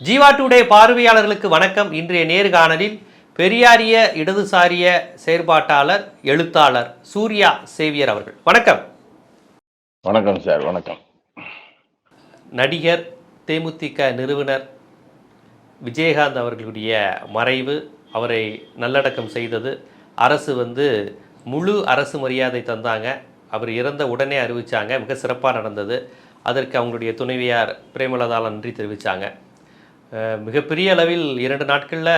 Jeeva today பார்வையாளர்களுக்கு வணக்கம். இன்றைய நேர்காணலில் பெரியாரிய இடதுசாரிய செயற்பாட்டாளர் எழுத்தாளர் சூர்யா சேவியர் அவர்கள். வணக்கம். வணக்கம் சார். வணக்கம். நடிகர், தேமுதிக நிறுவனர் விஜயகாந்த் அவர்களுடைய மறைவு, அவரை நல்லடக்கம் செய்தது. அரசு முழு அரசு மரியாதை தந்தாங்க. அவர் இறந்த உடனே அறிவித்தாங்க. மிக சிறப்பாக நடந்தது. அதற்கு அவங்களுடைய துணைவியார் பிரேமலதா நன்றி தெரிவித்தாங்க. மிகப்பெரிய அளவில் 2 நாட்களில்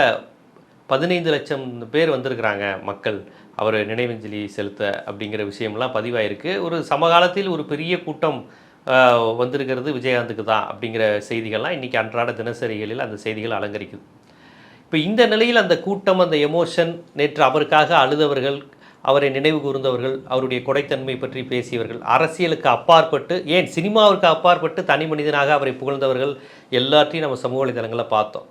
15 லட்சம் பேர் வந்திருக்கிறாங்க மக்கள் அவர் நினைவஞ்சலி செலுத்த அப்படிங்கிற விஷயம்லாம் பதிவாயிருக்கு. ஒரு சமகாலத்தில் ஒரு பெரிய கூட்டம் வந்திருக்கிறது விஜயகாந்துக்கு தான் அப்படிங்கிற செய்திகள்லாம் இன்றைக்கி அன்றாட தினசரிகளில் அந்த செய்திகள் அலங்கரிக்குது. இப்போ இந்த நிலையில் அந்த கூட்டம், அந்த எமோஷன், நேற்று அவருக்காக அழுதவர்கள், அவரை நினைவு கூர்ந்தவர்கள், அவருடைய கொடைத்தன்மை பற்றி பேசியவர்கள், அரசியலுக்கு அப்பாற்பட்டு, ஏன் சினிமாவிற்கு அப்பாற்பட்டு தனி மனிதனாக அவரை புகழ்ந்தவர்கள் எல்லாத்தையும் நம்ம சமூக வலைதளங்களில் பார்த்தோம்.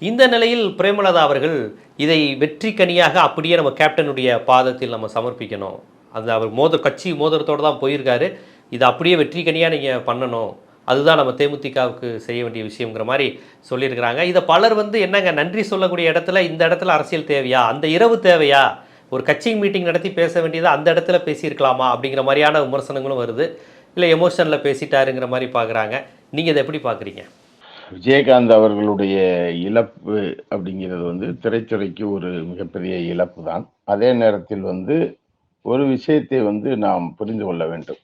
இந்த நிலையில் பிரேமலதா அவர்கள் இதை வெற்றி கனியாக அப்படியே நம்ம கேப்டனுடைய பாதத்தில் நம்ம சமர்ப்பிக்கணும். அது அவர் கட்சி மோதிரத்தோடு தான் போயிருக்காரு. இதை அப்படியே வெற்றி கனியாக நீங்கள் பண்ணணும், அதுதான் நம்ம தேமுதிகவுக்கு செய்ய வேண்டிய விஷயங்கிற மாதிரி சொல்லியிருக்கிறாங்க. இதை பலர் என்னங்க நன்றி சொல்லக்கூடிய இடத்துல இந்த இடத்துல அரசியல் தேவையா, அந்த இரவு தேவையா, ஒரு கட்சி மீட்டிங் நடத்தி பேச வேண்டியது அந்த இடத்துல பேசியிருக்கலாமா அப்படிங்கிற மாதிரியான விமர்சனங்களும் வருது. இல்லை எமோஷனில் பேசிட்டாருங்கிற மாதிரி பார்க்குறாங்க. நீங்கள் இதை எப்படி பார்க்குறீங்க? விஜயகாந்த் அவர்களுடைய இழப்பு அப்படிங்கிறது திரைத்துறைக்கு ஒரு மிகப்பெரிய இழப்பு தான். அதே நேரத்தில் ஒரு விஷயத்தை நாம் புரிந்து கொள்ள வேண்டும்.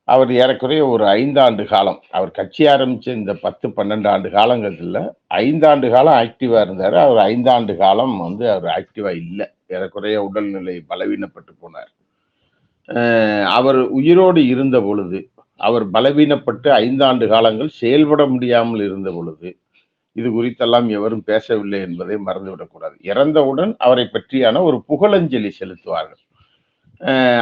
அவர் ஏறக்குறைய ஒரு 5 ஆண்டு காலம், அவர் கட்சி ஆரம்பித்த இந்த 10-12 ஆண்டு காலங்களில் 5 ஆண்டு காலம் ஆக்டிவாக இருந்தார். அவர் 5 ஆண்டு காலம் அவர் ஆக்டிவாக இல்லை. ஏறக்குறைய உடல்நிலை பலவீனப்பட்டு போனார். அவர் உயிரோடு இருந்த பொழுது, அவர் பலவீனப்பட்டு 5 ஆண்டு காலங்கள் செயல்பட முடியாமல் இருந்த பொழுது இது குறித்தெல்லாம் எவரும் பேசவில்லை என்பதை மறந்துவிடக்கூடாது. இறந்தவுடன் அவரை பற்றியான ஒரு புகழஞ்சலி செலுத்துவார்கள்.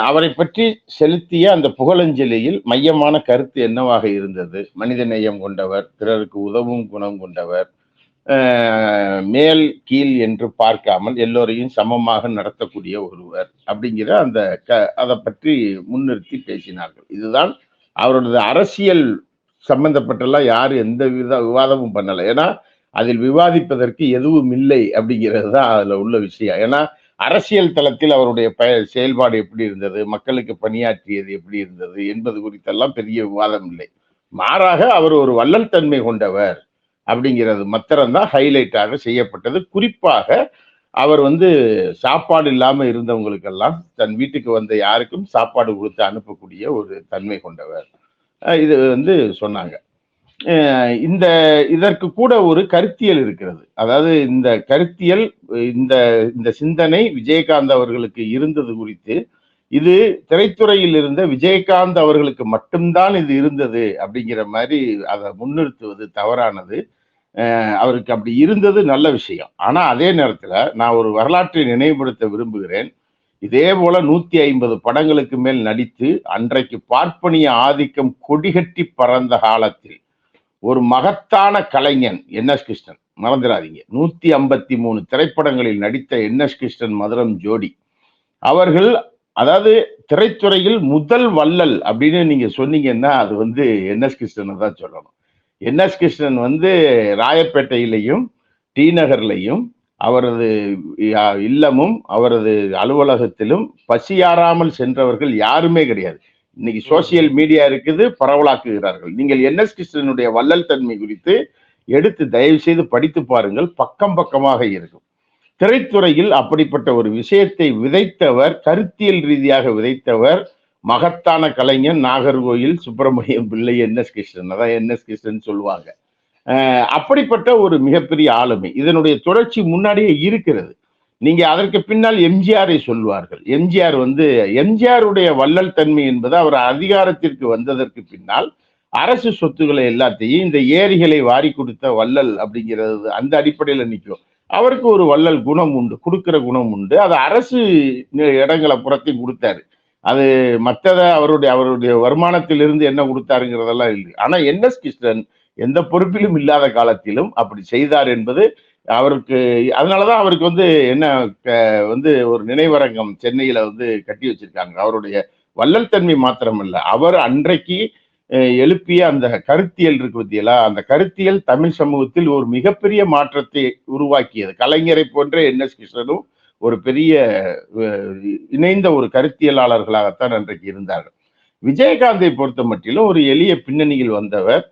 அவரை பற்றி செலுத்திய அந்த புகழஞ்சலியில் மையமான கருத்து என்னவாக இருந்தது? மனித நேயம் கொண்டவர், பிறருக்கு உதவும் குணம் கொண்டவர், மேல் கீழ் என்று பார்க்காமல் எல்லோரையும் சமமாக நடத்தக்கூடிய ஒருவர் அப்படிங்கிற அதை பற்றி முன்னிறுத்தி பேசினார்கள். இதுதான் அவரது அரசியல் சம்பந்தப்பட்டெல்லாம் யாரும் எந்த விவாதமும் பண்ணலை. ஏன்னா அதில் விவாதிப்பதற்கு எதுவும் இல்லை அப்படிங்கிறது தான் அதுல உள்ள விஷயம். ஏன்னா அரசியல் தளத்தில் அவருடைய செயல்பாடு எப்படி இருந்தது, மக்களுக்கு பணியாற்றியது எப்படி இருந்தது என்பது குறித்தெல்லாம் பெரிய விவாதம் இல்லை. மாறாக அவர் ஒரு வள்ளல் தன்மை கொண்டவர் அப்படிங்கிறது மாத்திரம்தான் ஹைலைட்டாக செய்யப்பட்டது. குறிப்பாக அவர் சாப்பாடு இல்லாம இருந்தவங்களுக்கெல்லாம் தன் வீட்டுக்கு வந்த யாருக்கும் சாப்பாடு கொடுத்து அனுப்பக்கூடிய ஒரு தன்மை கொண்டவர். இது சொன்னாங்க. இதற்கு கூட ஒரு கருத்தியல் இருக்கிறது. அதாவது இந்த கருத்தியல், இந்த சிந்தனை விஜயகாந்த் அவர்களுக்கு இருந்தது குறித்து, இது திரைத்துறையில் இருந்த விஜயகாந்த் அவர்களுக்கு மட்டும்தான் இது இருந்தது அப்படிங்கிற மாதிரி அதை முன்னிறுத்துவது தவறானது. அவருக்கு அப்படி இருந்தது நல்ல விஷயம். ஆனா அதே நேரத்துல நான் ஒரு வரலாற்றை நினைவுபடுத்த விரும்புகிறேன். இதே போல 150 படங்களுக்கு மேல் நடித்து அன்றைக்கு பார்ப்பனிய ஆதிக்கம் கொடிகட்டி பறந்த காலத்தில் ஒரு மகத்தான கலைஞன் என்.எஸ். கிருஷ்ணன், மறந்துடாதீங்க, 153 திரைப்படங்களில் நடித்த என்.எஸ். கிருஷ்ணன் மதுரம் ஜோடி அவர்கள், அதாவது திரைத்துறையில் முதல் வள்ளல் அப்படின்னு நீங்க சொன்னீங்கன்னா அது என்.எஸ். கிருஷ்ணனை தான் சொல்லணும். என்.எஸ். கிருஷ்ணன் ராயப்பேட்டையிலையும் டி நகர்லையும் அவரது இல்லமும் அவரது அலுவலகத்திலும் பசியாறாமல் சென்றவர்கள் யாருமே கிடையாது. இன்னைக்கு சோசியல் மீடியா இருக்குது, பரவலாக்குகிறார்கள். நீங்கள் என்.எஸ். கிருஷ்ணனுடைய வள்ளல் தன்மை குறித்து எடுத்து தயவு செய்து படித்து பாருங்கள். பக்கம் பக்கமாக இருக்கும். திரைத்துறையில் அப்படிப்பட்ட ஒரு விஷயத்தை விதைத்தவர், கருத்தியல் ரீதியாக விதைத்தவர் மகத்தான கலைஞன் நாகர்கோயில் சுப்பிரமணியம் பிள்ளை என்.எஸ். கிருஷ்ணன். அதான் என்.எஸ். கிருஷ்ணன் சொல்லுவாங்க. அப்படிப்பட்ட ஒரு மிகப்பெரிய ஆளுமை. இதனுடைய தொடர்ச்சி முன்னாடியே இருக்கிறது. நீங்க அதற்கு பின்னால் எம்ஜிஆரை சொல்வார்கள். எம்ஜிஆருடைய வள்ளல் தன்மை என்பது அவர் அதிகாரத்திற்கு வந்ததற்கு பின்னால் அரசு சொத்துக்களை எல்லாத்தையும், இந்த ஏரிகளை வாரி கொடுத்த வள்ளல் அப்படிங்கிறது அந்த அடிப்படையில் நிற்கும். அவருக்கு ஒரு வள்ளல் குணம் உண்டு, கொடுக்கிற குணம் உண்டு. அது அரசு இடங்களை புறத்தையும் கொடுத்தாரு. அது மற்றதை அவருடைய வருமானத்திலிருந்து என்ன கொடுத்தாருங்கிறதெல்லாம் இல்லை. ஆனா என்.எஸ். கிருஷ்ணன் எந்த பொறுப்பிலும் இல்லாத காலத்திலும் அப்படி செய்தார் என்பது அவருக்கு. அதனாலதான் அவருக்கு என்ன ஒரு நினைவரங்கம் சென்னையில கட்டி வச்சிருக்காங்க. அவருடைய வள்ளல் தன்மை மாத்திரமல்ல, அவர் அன்றைக்கு எழுப்பிய அந்த கருத்தியல் இருக்கு பத்தியலா, அந்த கருத்தியல் தமிழ் சமூகத்தில் ஒரு மிகப்பெரிய மாற்றத்தை உருவாக்கியது. கலைஞரை போன்ற என்.எஸ். கிருஷ்ணனும் ஒரு பெரிய இணைந்த ஒரு கருத்தியலாளர்களாகத்தான் அன்றைக்கு இருந்தார்கள். விஜயகாந்தை பொறுத்த மட்டிலும் ஒரு எளிய பின்னணியில் வந்தவர்.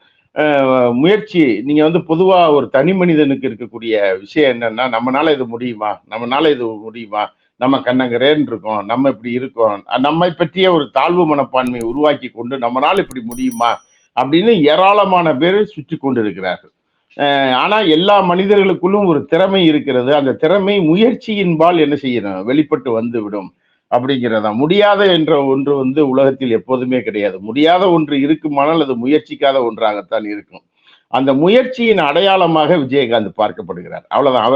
முயற்சி நீங்க வந்து பொதுவா ஒரு தனி மனிதனுக்கு இருக்கக்கூடிய விஷயம் என்னன்னா, நம்மனால இது முடியுமா, நம்மனால இது முடியுமா, நம்ம கண்ணங்கரேன்னு இருக்கோம், நம்ம இப்படி இருக்கோம், நம்மை பற்றிய ஒரு தாழ்வு மனப்பான்மையை உருவாக்கி கொண்டு நம்மனால இப்படி முடியுமா அப்படின்னு ஏராளமான பேர் சுற்றி கொண்டிருக்கிறார்கள். ஆனா எல்லா மனிதர்களுக்குள்ளும் ஒரு திறமை இருக்கிறது. அந்த திறமை முயற்சியின்பால் என்ன செய்யணும், வெளிப்பட்டு வந்து விடும் அப்படிங்கிறதா. முடியாத என்ற ஒன்று வந்து உலகத்தில் எப்போதுமே கிடையாது. முடியாத ஒன்று இருக்குமானால் அது முயற்சிக்காத ஒன்றாகத்தான் இருக்கும். அந்த முயற்சியின் அடையாளமாக விஜயகாந்த் பார்க்கப்படுகிறார். அவ்வளவுதான்.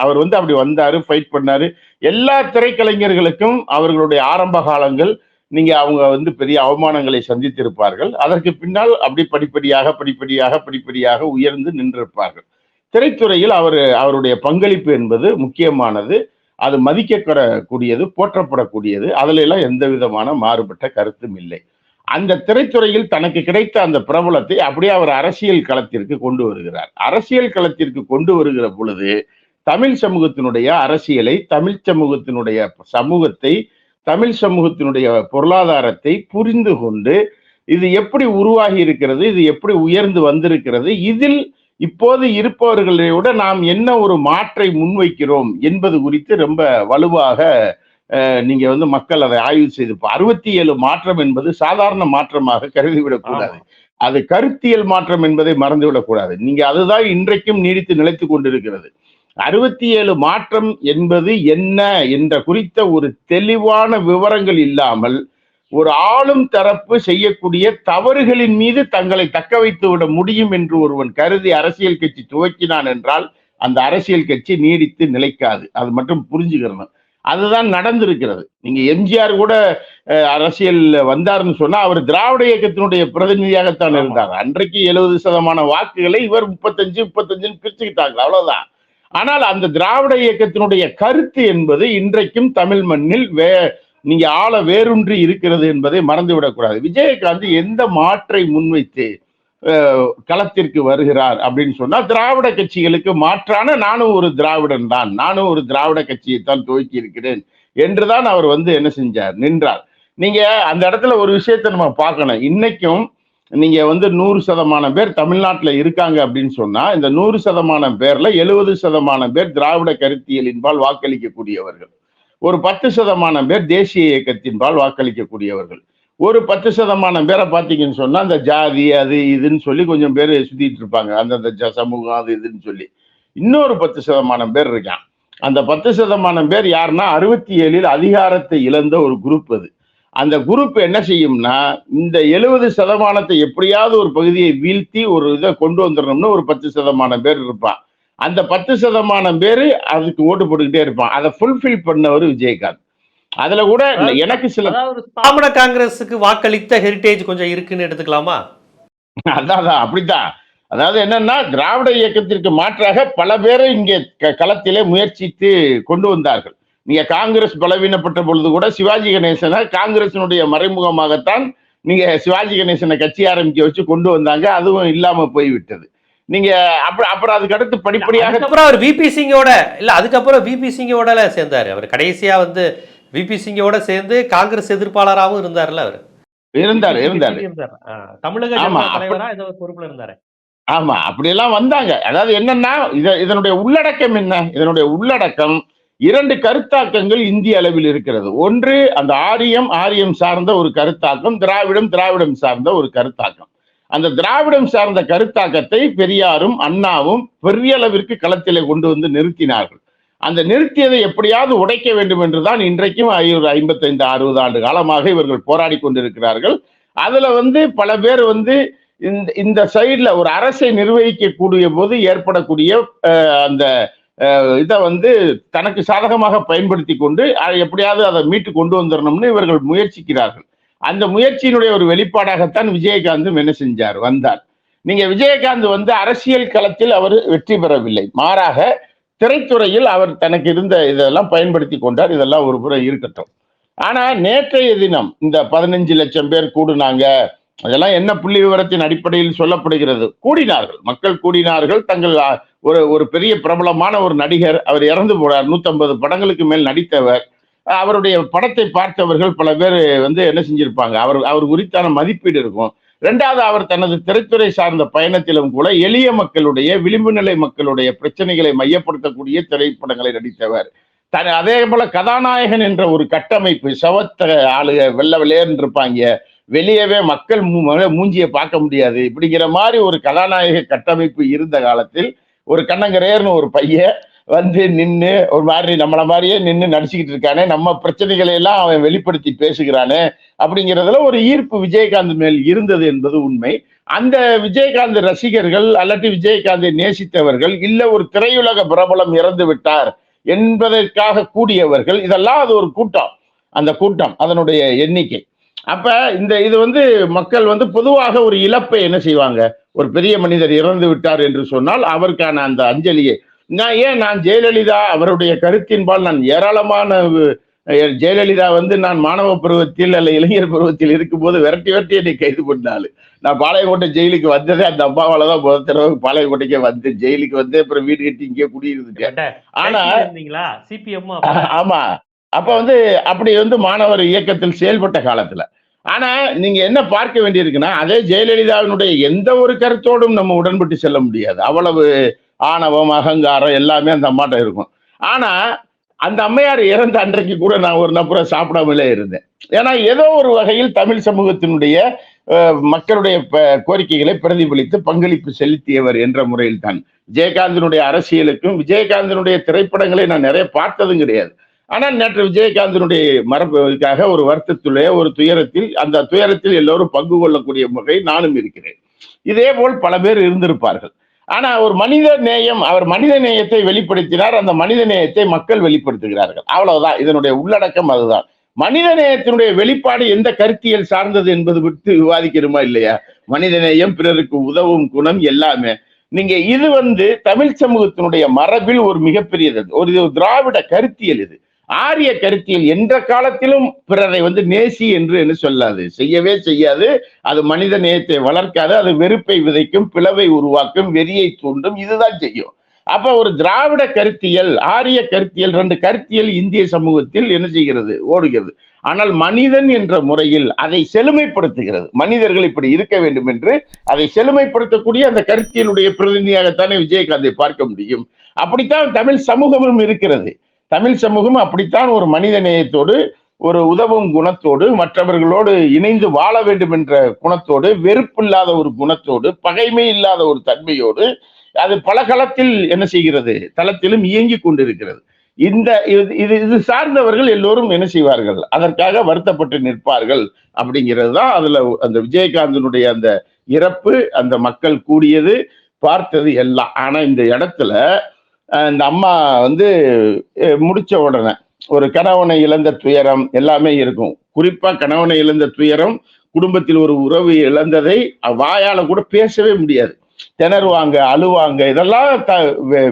அவர் வந்து அப்படி வந்தாரு, ஃபைட் பண்ணாரு. எல்லா திரைக்கலைஞர்களுக்கும் அவர்களுடைய ஆரம்ப காலங்கள் நீங்க அவங்க வந்து பெரிய அவமானங்களை சந்தித்திருப்பார்கள். அதற்கு பின்னால் அப்படி படிப்படியாக உயர்ந்து நின்றிருப்பார்கள். திரைத்துறையில் அவருடைய பங்களிப்பு என்பது முக்கியமானது. அது மதிக்கப்படக்கூடியது, போற்றப்படக்கூடியது. அதுல எல்லாம் எந்த விதமான மாறுபட்ட கருத்தும் இல்லை. அந்த திரைத்துறையில் தனக்கு கிடைத்த அந்த பிரபலத்தை அப்படியே அவர் அரசியல் களத்திற்கு கொண்டு வருகிறார். அரசியல் களத்திற்கு கொண்டு வருகிற பொழுது தமிழ் சமூகத்தினுடைய அரசியலை, தமிழ் சமூகத்தினுடைய சமூகத்தை, தமிழ் சமூகத்தினுடைய பொருளாதாரத்தை புரிந்து கொண்டு இது எப்படி உருவாகி இருக்கிறது, இது எப்படி உயர்ந்து வந்திருக்கிறது, இதில் இப்போது இருப்பவர்களை விட நாம் என்ன ஒரு மாற்றை முன்வைக்கிறோம் என்பது குறித்து ரொம்ப வலுவாக நீங்க வந்து மக்கள் அதை ஆய்வு செய்து 67 மாற்றம் என்பது சாதாரண மாற்றமாக கருதிவிடக் கூடாது. அது கருத்தியல் மாற்றம் என்பதை மறந்துவிடக் கூடாது. நீங்க அதுதான் இன்றைக்கும் நீடித்து நிலைத்துக் கொண்டிருக்கிறது. 67 மாற்றம் என்பது என்ன என்ற குறித்த ஒரு தெளிவான விவரங்கள் இல்லாமல் ஒரு ஆளும் தரப்பு செய்யக்கூடிய தவறுகளின் மீது தங்களை தக்க வைத்து விட முடியும் என்று ஒருவன் கருதி அரசியல் கட்சி துவக்கினான் என்றால் அந்த அரசியல் கட்சி நீடித்து நிலைக்காது. அது மட்டும் புரிஞ்சுக்கிறணும். அதுதான் நடந்திருக்கிறது. நீங்க எம்ஜிஆர் கூட அரசியல் வந்தாருன்னு சொன்னா அவர் திராவிட இயக்கத்தினுடைய பிரதிநிதியாகத்தான் இருந்தார். அன்றைக்கு 70% வாக்குகளை இவர் 35 பிரிச்சுக்கிட்டாங்க, அவ்வளவுதான். ஆனால் அந்த திராவிட இயக்கத்தினுடைய கருத்து என்பது இன்றைக்கும் தமிழ் மண்ணில் நீங்க ஆள வேரூன்றி இருக்கிறது என்பதை மறந்துவிடக்கூடாது. விஜயகாந்த் எந்த மாற்றை முன்வைத்து களத்திற்கு வருகிறார் அப்படின்னு சொன்னா, திராவிட கட்சிகளுக்கு மாற்றான நானும் ஒரு திராவிடன் தான், நானும் ஒரு திராவிட கட்சியை தான் துவக்கி இருக்கிறேன் என்றுதான் அவர் வந்து என்ன செஞ்சார், நின்றார். நீங்க அந்த இடத்துல ஒரு விஷயத்தை நம்ம பார்க்கணும். இன்னைக்கும் நீங்க வந்து 100% பேர் தமிழ்நாட்டில் இருக்காங்க அப்படின்னு சொன்னா, இந்த 100% பேர்ல 70% பேர் திராவிட கருத்தியலின்பால் வாக்களிக்கக்கூடியவர்கள். ஒரு 10% பேர் தேசிய இயக்கத்தின்பால் வாக்களிக்கக்கூடியவர்கள். ஒரு 10% பேரை பார்த்தீங்கன்னு சொன்னா அந்த ஜாதி அது இதுன்னு சொல்லி கொஞ்சம் பேர் சுத்திட்டு இருப்பாங்க, அந்தந்த சமூகம் அது இதுன்னு சொல்லி. இன்னொரு 10% பேர் இருக்கான். அந்த 10% பேர் யாருன்னா 67 அதிகாரத்தை இழந்த ஒரு குரூப். அது அந்த குரூப் என்ன செய்யும்னா, இந்த 70% எப்படியாவது ஒரு பகுதியை வீழ்த்தி ஒரு இதை கொண்டு வந்துடணும்னு ஒரு 10% பேர் இருப்பான். அந்த 10% பேரு அதுக்கு ஓட்டு போட்டுக்கிட்டே இருப்பான். அதை ஃபுல்ஃபில் பண்ணவர் விஜயகாந்த். அதுல கூட எனக்கு சில தாமர காங்கிரஸுக்கு வாக்களித்த ஹெரிட்டேஜ் கொஞ்சம் இருக்குன்னு எடுத்துக்கலாமா? அதான் அப்படித்தான். அதாவது என்னன்னா, திராவிட இயக்கத்திற்கு மாற்றாக பல பேரை இங்கே களத்திலே முயற்சித்து கொண்டு வந்தார்கள். நீங்க காங்கிரஸ் பலவீனப்பட்ட பொழுது கூட சிவாஜி கணேசனை காங்கிரசினுடைய மறைமுகமாகத்தான் நீங்க சிவாஜி கணேசனை கட்சி ஆரம்பிக்க வச்சு கொண்டு வந்தாங்க. அதுவும் இல்லாம போய்விட்டது. நீங்க அப்புறம் அதுக்கு அடுத்து படிப்படியாக அப்புறம் அவர் விபி சிங்கோட அதுக்கப்புறம் விபி சிங்கோட சேர்ந்தாரு. அவர் கடைசியா வந்து விபி சிங்கோட சேர்ந்து காங்கிரஸ் எதிர்ப்பாளராகவும் இருந்தார்ல. அவர் இருந்தார் தமிழக தலைவரா ஏதோ பொறுப்புல இருந்தாரு. ஆமா, அப்படியெல்லாம் வந்தாங்க. அதாவது என்னன்னா, இதனுடைய உள்ளடக்கம் என்ன? இதனுடைய உள்ளடக்கம் 2 கருத்தாக்கங்கள் இந்திய அளவில் இருக்கிறது. ஒன்று அந்த ஆரியம் சார்ந்த ஒரு கருத்தாக்கம், திராவிடம் சார்ந்த ஒரு கருத்தாக்கம். அந்த திராவிடம் சார்ந்த கருத்தாக்கத்தை பெரியாரும் அண்ணாவும் பெரிய அளவிற்கு களத்திலே கொண்டு வந்து நிறுத்தினார்கள். அந்த நிறுத்தியதை எப்படியாவது உடைக்க வேண்டும் என்றுதான் இன்றைக்கும் 55-60 ஆண்டு காலமாக இவர்கள் போராடி கொண்டிருக்கிறார்கள். அதுல வந்து பல பேர் வந்து இந்த சைட்ல ஒரு அரசை நிர்வகிக்கக்கூடிய போது ஏற்படக்கூடிய அந்த இதை வந்து தனக்கு சாதகமாக பயன்படுத்தி கொண்டு எப்படியாவது அதை மீட்டு கொண்டு வந்துடணும்னு இவர்கள் முயற்சிக்கிறார்கள். அந்த முயற்சியினுடைய ஒரு வெளிப்பாடாகத்தான் விஜயகாந்தும் என்ன செஞ்சார், வந்தார். நீங்க விஜயகாந்த் வந்து அரசியல் களத்தில் அவர் வெற்றி பெறவில்லை, மாறாக திரைத்துறையில் அவர் தனக்கு இருந்த இதெல்லாம் பயன்படுத்தி கொண்டார். இதெல்லாம் ஒரு புறம் இருக்கட்டும். ஆனா நேற்றைய தினம் இந்த 15 லட்சம் பேர் கூடுனாங்க, அதெல்லாம் என்ன புள்ளி விவரத்தின் அடிப்படையில் சொல்லப்படுகிறது? கூடினார்கள், மக்கள் கூடினார்கள். தங்கள் ஒரு ஒரு பெரிய பிரபலமான ஒரு நடிகர், அவர் இறந்து போனார். 150 படங்களுக்கு மேல் நடித்தவர். அவருடைய படத்தை பார்த்தவர்கள் பல பேர் வந்து என்ன செஞ்சிருப்பாங்க, அவர் குறித்தான மதிப்பீடு இருக்கும். 2வது, அவர் தனது திரைத்துறை சார்ந்த பயணத்திலும் கூட எளிய மக்களுடைய, விளிம்பு நிலை மக்களுடைய பிரச்சனைகளை மையப்படுத்தக்கூடிய திரைப்படங்களை நடித்தவர். அதே போல கதாநாயகன் என்ற ஒரு கட்டமைப்பு, சவத்த ஆளுக வெள்ள வெள்ளையர்ன்னு இருப்பாங்க, வெளியவே மக்கள் மூஞ்சியை பார்க்க முடியாது, இப்படிங்கிற மாதிரி ஒரு கதாநாயக கட்டமைப்பு இருந்த காலத்தில் ஒரு கண்ணங்கரையர்னு ஒரு பையன் வந்து நின்று ஒரு மாதிரி நம்மள மாதிரியே நின்று நடிச்சுக்கிட்டு இருக்கானே, நம்ம பிரச்சனைகளை எல்லாம் அவன் வெளிப்படுத்தி பேசுகிறானே அப்படிங்கிறதுல ஒரு ஈர்ப்பு விஜயகாந்த் மேல் இருந்தது என்பது உண்மை. அந்த விஜயகாந்த் ரசிகர்கள் அல்லது விஜயகாந்தை நேசித்தவர்கள், இல்ல ஒரு திரையுலக பிரபலம் இறந்து விட்டார் என்பதற்காக கூடியவர்கள், இதெல்லாம் அது ஒரு கூட்டம். அந்த கூட்டம் அதனுடைய எண்ணிக்கை. அப்ப இது வந்து மக்கள் வந்து பொதுவாக ஒரு இழப்பை என்ன செய்வாங்க, ஒரு பெரிய மனிதர் இறந்து விட்டார் என்று சொன்னால் அவருக்கான அந்த அஞ்சலியை நான் ஜெயலலிதா அவருடைய கருத்தின்பால் நான் ஏராளமான ஜெயலலிதா வந்து நான் மாணவ பருவத்தில் அல்ல இளைஞர் பருவத்தில் இருக்கும்போது விரட்டி விரட்டி என்னை கைது பண்ணாரு. நான் பாளையங்கோட்டை ஜெயிலுக்கு வந்ததே அந்த அம்மாவால தான் முதல் தடவை பாளையங்கோட்டைக்கே வந்து ஜெயிலுக்கு வந்து அப்புறம் வீடு கட்டி இங்கே குடியிருந்துட்டேன். ஆனா ஆமா, அப்ப வந்து அப்படி வந்து மாணவர் இயக்கத்தில் செயல்பட்ட காலத்துல. ஆனா நீங்க என்ன பார்க்க வேண்டியிருக்குன்னா, அதே ஜெயலலிதாவினுடைய எந்த ஒரு கருத்தோடும் நம்ம உடன்பட்டு செல்ல முடியாது. அவ்வளவு ஆணவம், அகங்காரம் எல்லாமே அந்த அம்மாட்ட இருக்கும். ஆனா அந்த அம்மையார் இறந்த அன்றைக்கு கூட நான் ஒரு நபரை சாப்பிடாமலே இருந்தேன். ஏன்னா ஏதோ ஒரு வகையில் தமிழ் சமூகத்தினுடைய மக்களுடைய கோரிக்கைகளை பிரதிபலித்து பங்களிப்பு செலுத்தியவர் என்ற முறையில் தான் விஜயகாந்தினுடைய அரசியலுக்கும் விஜயகாந்தினுடைய திரைப்படங்களை நான் நிறைய பார்த்ததும் கிடையாது. ஆனால் நேற்று விஜயகாந்தினுடைய மரபுக்காக ஒரு வருத்தத்திலே ஒரு துயரத்தில், அந்த துயரத்தில் எல்லோரும் பங்கு கொள்ளக்கூடிய வகை நானும் இருக்கிறேன். இதே போல் பல பேர் இருந்திருப்பார்கள். ஆனா ஒரு மனித நேயம், அவர் மனித நேயத்தை வெளிப்படுத்தினார், அந்த மனித நேயத்தை மக்கள் வெளிப்படுத்துகிறார்கள், அவ்வளவுதான். இதனுடைய உள்ளடக்கம் அதுதான். மனித நேயத்தினுடைய வெளிப்பாடு எந்த கருத்தியல் சார்ந்தது என்பது விட்டு விவாதிக்கிறோமா இல்லையா? மனித நேயம், பிறருக்கு உதவும் குணம் எல்லாமே. நீங்க இது வந்து தமிழ் சமூகத்தினுடைய மரபில் ஒரு மிகப்பெரியது, ஒரு திராவிட கருத்தியல். இது ஆரிய கருத்தியல். என்ற காலத்திலும் பிறரை வந்து நேசி என்று என்ன சொல்லாது, செய்யவே செய்யாது. அது மனித நேயத்தை வளர்க்காது, அது வெறுப்பை விதைக்கும், பிளவை உருவாக்கும், வெறியை தூண்டும், இதுதான் செய்யும். அப்ப ஒரு திராவிட கருத்தியல், ஆரிய கருத்தியல், 2 கருத்தியல் இந்திய சமூகத்தில் என்ன செய்கிறது, ஓடுகிறது. ஆனால் மனிதன் என்ற முறையில் அதை செழுமைப்படுத்துகிறது. மனிதர்கள் இப்படி இருக்க வேண்டும் என்று அதை செழுமைப்படுத்தக்கூடிய அந்த கருத்தியலுடைய பிரதிநிதியாகத்தானே விஜயகாந்தை பார்க்க முடியும். அப்படித்தான் தமிழ் சமூகமும் இருக்கிறது. தமிழ் சமூகம் அப்படித்தான் ஒரு மனித நேயத்தோடு, ஒரு உதவும் குணத்தோடு, மற்றவர்களோடு இணைந்து வாழ வேண்டும் என்ற குணத்தோடு, வெறுப்பு இல்லாத ஒரு குணத்தோடு, பகைமை இல்லாத ஒரு தன்மையோடு அது பல களத்தில் என்ன செய்கிறது, தளத்திலும் இயங்கிக் கொண்டிருக்கிறது. இது சார்ந்தவர்கள் எல்லோரும் என்ன செய்வார்கள், அதற்காக வருத்தப்பட்டு நிற்பார்கள். அப்படிங்கிறது தான் அதுல அந்த விஜயகாந்தனுடைய அந்த இறப்பு, அந்த மக்கள் கூடியது, பார்த்தது எல்லாம். ஆனா இந்த இடத்துல இந்த அம்மா வந்து முடிச்ச உடனே ஒரு கணவனை இழந்த துயரம் எல்லாமே இருக்கும். குறிப்பா கணவனை இழந்த துயரம், குடும்பத்தில் ஒரு உறவு இழந்ததை வாயால கூட பேசவே முடியாது, திணறுவாங்க, அழுவாங்க, இதெல்லாம்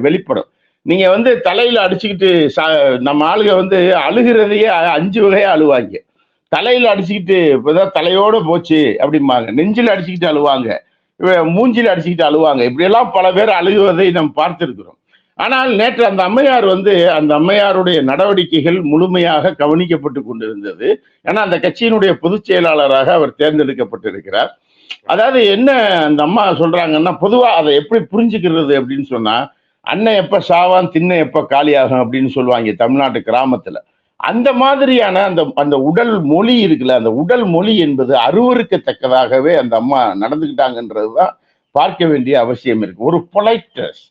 வெளிப்படும். நீங்க வந்து தலையில அடிச்சுக்கிட்டு நம்ம ஆளுங்க வந்து அழுகிறதையே 5 வகையா அழுவாங்க. தலையில அடிச்சுக்கிட்டு இப்பதான் தலையோட போச்சு அப்படிம்பாங்க, நெஞ்சில் அடிச்சுக்கிட்டு அழுவாங்க, மூஞ்சில அடிச்சுக்கிட்டு அழுவாங்க. இப்படியெல்லாம் பல பேர் அழுகுவதை நாம் பார்த்திருக்கிறோம். ஆனால் நேற்று அந்த அம்மையார் வந்து, அந்த அம்மையாருடைய நடவடிக்கைகள் முழுமையாக கவனிக்கப்பட்டு கொண்டிருந்தது. ஏன்னா அந்த கட்சியினுடைய பொதுச் செயலாளராக அவர் தேர்ந்தெடுக்கப்பட்டிருக்கிறார். அதாவது என்ன அந்த அம்மா சொல்றாங்கன்னா, பொதுவா அதை எப்படி புரிஞ்சுக்கிறது அப்படின்னு சொன்னா, அண்ணன் எப்ப சாவான் திண்ணை எப்ப காலியாகும் அப்படின்னு சொல்லுவாங்க தமிழ்நாட்டு கிராமத்துல. அந்த மாதிரியான அந்த உடல் மொழி இருக்குல்ல, அந்த உடல் மொழி என்பது அருவருக்கத்தக்கதாகவே அந்த அம்மா நடந்துக்கிட்டாங்கன்றதுதான் பார்க்க வேண்டிய அவசியம் இருக்கு. ஒரு பொலைட்னஸ்,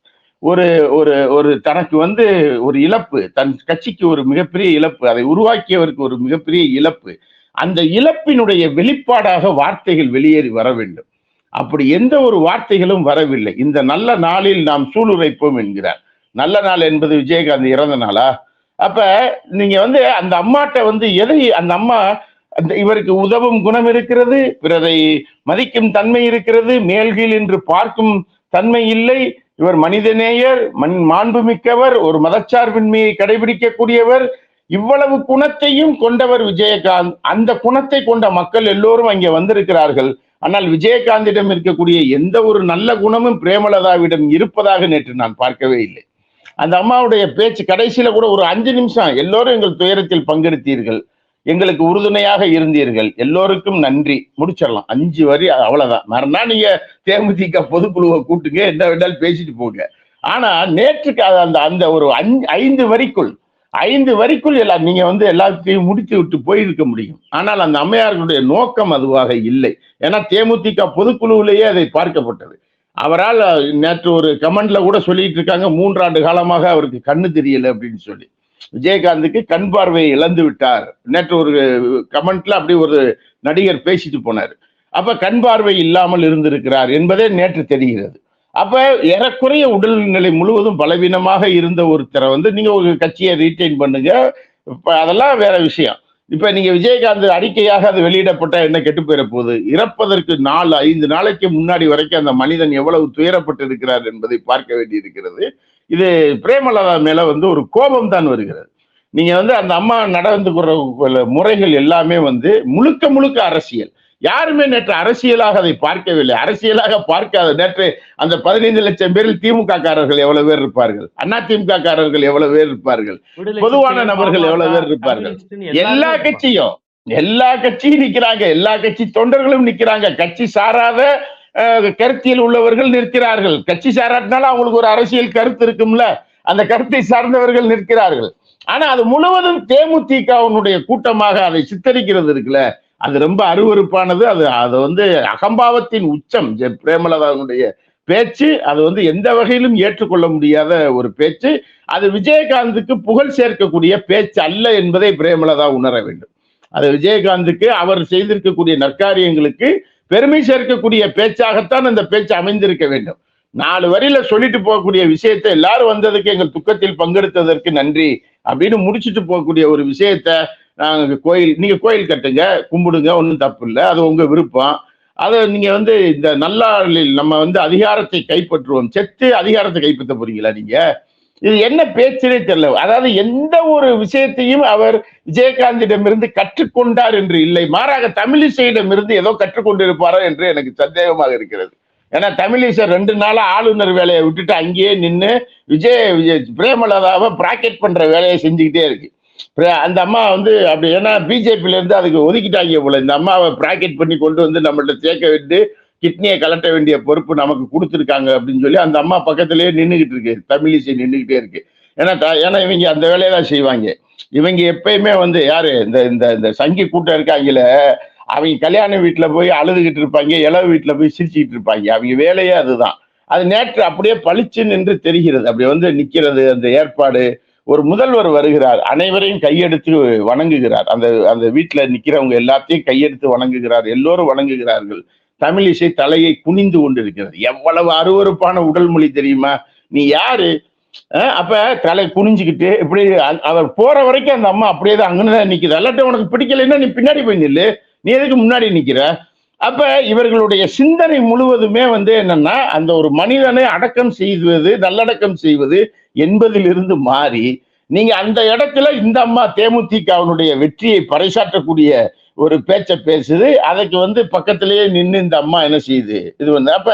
ஒரு ஒரு ஒரு தனக்கு வந்து ஒரு இழப்பு, தன் கட்சிக்கு ஒரு மிகப்பெரிய இழப்பு, அதை உருவாக்கியவருக்கு ஒரு மிகப்பெரிய இழப்பு, அந்த இழப்பினுடைய வெளிப்பாடாக வார்த்தைகள் வெளியேறி வர வேண்டும். அப்படி எந்த ஒரு வார்த்தைகளும் வரவில்லை. இந்த நல்ல நாளில் நாம் சூளுரைப்போம் என்கிறார். நல்ல நாள் என்பது விஜயகாந்த் இறந்த நாளா? அப்ப நீங்க வந்து அந்த அம்மாட்ட வந்து எதை, அந்த அம்மா இவருக்கு உதவும் குணம் இருக்கிறது, பிறரை மதிக்கும் தன்மை இருக்கிறது, மேல்கீழ் என்று பார்க்கும் தன்மை இல்லை, இவர் மனிதநேயர், மாண்புமிக்கவர், ஒரு மதச்சார்பின்மையை கடைபிடிக்கக்கூடியவர், இவ்வளவு குணத்தையும் கொண்டவர் விஜயகாந்த். அந்த குணத்தை கொண்ட மக்கள் எல்லோரும் அங்கே வந்திருக்கிறார்கள். ஆனால் விஜயகாந்திடம் இருக்கக்கூடிய எந்த ஒரு நல்ல குணமும் பிரேமலதாவிடம் இருப்பதாக நேற்று நான் பார்க்கவே இல்லை. அந்த அம்மாவுடைய பேச்சு கடைசியில கூட ஒரு 5 நிமிஷம், எல்லோரும் எங்கள் துயரத்தில் பங்கெடுத்தீர்கள், எங்களுக்கு உறுதுணையாக இருந்தீர்கள், எல்லோருக்கும் நன்றி, முடிச்சிடலாம். 5 வரி, அவ்வளவுதான். மறுநாள் நீங்க தேமுதிக பொதுக்குழுவை கூட்டுங்க, என்ன வேண்டாலும் பேசிட்டு போங்க. ஆனா நேற்றுக்கு அந்த அந்த ஒரு 5 வரிக்குள் எல்லாம் நீங்க எல்லாத்தையும் முடித்து விட்டு போயிருக்க முடியும். ஆனால் அந்த அம்மையார்களுடைய நோக்கம் அதுவாக இல்லை. ஏன்னா தேமுதிக பொதுக்குழுவிலேயே அதை பார்க்கப்பட்டது. அவரால் நேற்று ஒரு கமெண்ட்ல கூட சொல்லிட்டு இருக்காங்க, 3 ஆண்டு காலமாக அவருக்கு கண்ணு தெரியல அப்படின்னு சொல்லி. விஜயகாந்துக்கு கண் பார்வையை இழந்து விட்டார். நேற்று ஒரு கமெண்ட்ல அப்படி ஒரு நடிகர் பேசிட்டு போனார். அப்ப கண் பார்வை இல்லாமல் இருந்திருக்கிறார் என்பதே நேற்று தெரிகிறது. அப்ப ஏறக்குறைய உடல்நிலை முழுவதும் பலவீனமாக இருந்த ஒருத்தரை நீங்க ஒரு கட்சியை ரீட்டைன் பண்ணுங்க, அதெல்லாம் வேற விஷயம். இப்ப நீங்க விஜயகாந்த் அறிக்கையாக அது வெளியிடப்பட்ட என்ன கெட்டு போயிட போகுது? இறப்பதற்கு 4-5 நாளைக்கு முன்னாடி வரைக்கும் அந்த மனிதன் எவ்வளவு துயரப்பட்டு இருக்கிறார் என்பதை பார்க்க வேண்டி இருக்கிறது. இது பிரேமலதா மேல ஒரு கோபம் தான் வருகிறது. நீங்க அந்த அம்மா நடந்து கொள்ற முறைகள் எல்லாமே முழுக்க முழுக்க அரசியல். யாருமே நேற்று அரசியலாக அதை பார்க்கவில்லை. அரசியலாக பார்க்காத நேற்று அந்த 15 லட்சம் பேரில் திமுக காரர்கள் எவ்வளவு பேர் இருப்பார்கள், அதிமுக காரர்கள் எவ்வளவு பேர் இருப்பார்கள், பொதுவான நபர்கள் எவ்வளவு பேர் இருப்பார்கள். எல்லா கட்சியும் நிக்கிறாங்க, எல்லா கட்சி தொண்டர்களும் நிக்கிறாங்க, கட்சி சாராத கருத்தியல் உள்ளவர்கள் நிற்கிறார்கள். கட்சி சாராட்டினாலும் அவங்களுக்கு ஒரு அரசியல் கருத்து இருக்கும்ல, அந்த கருத்தை சார்ந்தவர்கள் நிற்கிறார்கள். ஆனா அது முழுவதும் தேமுதிகவினுடைய கூட்டமாக அதை சித்தரிக்கிறது இருக்குல்ல, அது ரொம்ப அருவருப்பானது. அது அகம்பாவத்தின் உச்சம். பிரேமலதாவுடைய பேச்சு அது எந்த வகையிலும் ஏற்றுக்கொள்ள முடியாத ஒரு பேச்சு. அது விஜயகாந்துக்கு புகழ் சேர்க்கக்கூடிய பேச்சு அல்ல என்பதை பிரேமலதா உணர வேண்டும். அது விஜயகாந்துக்கு அவர் செய்திருக்கக்கூடிய நற்காரியங்களுக்கு பெருமை சேர்க்கக்கூடிய பேச்சாகத்தான் அந்த பேச்சு அமைந்திருக்க வேண்டும். 4 வரியில சொல்லிட்டு போகக்கூடிய விஷயத்தை எல்லாரும் வந்ததுக்கு, எங்கள் துக்கத்தில் பங்கெடுத்ததற்கு நன்றி அப்படின்னு முடிச்சுட்டு போகக்கூடிய ஒரு விஷயத்த, நீங்க கோயில் கட்டுங்க, கும்பிடுங்க, ஒன்றும் தப்பு இல்லை, அது உங்க விருப்பம். அதை நீங்க இந்த நல்லாளில் நம்ம அதிகாரத்தை கைப்பற்றுவோம், செத்து அதிகாரத்தை கைப்பற்ற போறீங்களா நீங்க? இது என்ன பேச்சுனே தெரியல. அதாவது எந்த ஒரு விஷயத்தையும் அவர் விஜயகாந்திடமிருந்து கற்றுக்கொண்டார் என்று இல்லை, மாறாக தமிழிசையிடமிருந்து ஏதோ கற்றுக்கொண்டிருப்பாரோ என்று எனக்கு சந்தேகமாக இருக்கிறது. ஏன்னா தமிழிசை 2 நாளா ஆளுநர் வேலையை விட்டுட்டு அங்கேயே நின்று பிரேமலதாவை பிராக்கெட் பண்ற வேலையை செஞ்சுக்கிட்டே இருக்கு. அந்த அம்மா அப்படி, ஏன்னா பிஜேபியில இருந்து அதுக்கு ஒதுக்கிட்டாங்க போல, இந்த அம்மாவை பிராக்கெட் பண்ணி கொண்டு நம்மள்ட்ட சேர்க்க வேண்டி கிட்னியை கலட்ட வேண்டிய பொறுப்பு நமக்கு கொடுத்துருக்காங்க அப்படின்னு சொல்லி அந்த அம்மா பக்கத்திலேயே நின்றுகிட்டு இருக்கு, தமிழிசை நின்றுகிட்டே இருக்கு. ஏன்னா இவங்க அந்த வேலையை தான் செய்வாங்க. இவங்க எப்பயுமே யாரு இந்த சங்கி கூட்டம் இருக்காங்கல்ல, அவங்க கல்யாண வீட்டுல போய் அழுதுகிட்டு இருப்பாங்க, இளவு வீட்டுல போய் சிரிச்சுக்கிட்டு இருப்பாங்க. அவங்க வேலையே அதுதான். அது நேற்று அப்படியே பளிச்சு நின்று தெரிகிறது. அப்படி நிக்கிறது அந்த ஏற்பாடு. ஒரு முதல்வர் வருகிறார், அனைவரையும் கையெடுத்து வணங்குகிறார். அந்த வீட்டுல நிக்கிறவங்க எல்லாத்தையும் கையெடுத்து வணங்குகிறார், எல்லோரும் வணங்குகிறார்கள். தமிழிசை தலையை குனிந்து கொண்டிருக்கிறது. எவ்வளவு அருவருப்பான உடல் மொழி தெரியுமா? நீ யாரு? அப்ப தலை குனிஞ்சுக்கிட்டு இப்படி அவர் போற வரைக்கும் அந்த அம்மா அப்படியே தான் அங்கதான் நிக்குது. அல்லாட்ட உனக்கு பிடிக்கலைன்னா நீ பின்னாடி போய் நில்லு, நீ எதுக்கு முன்னாடி நிக்கிற? அப்ப இவர்களுடைய சிந்தனை முழுவதுமே என்னன்னா, அந்த ஒரு மனிதனை அடக்கம் செய்வது, நல்லடக்கம் செய்வது என்பதிலிருந்து மாறி, நீங்க அந்த இடத்துல இந்த அம்மா தேமுதிகவினுடைய வெற்றியை பறைசாற்றக்கூடிய ஒரு பேச்சை பேசுது. அதுக்கு பக்கத்திலேயே நின்று இந்த அம்மா என்ன செய்யுது? இது அப்ப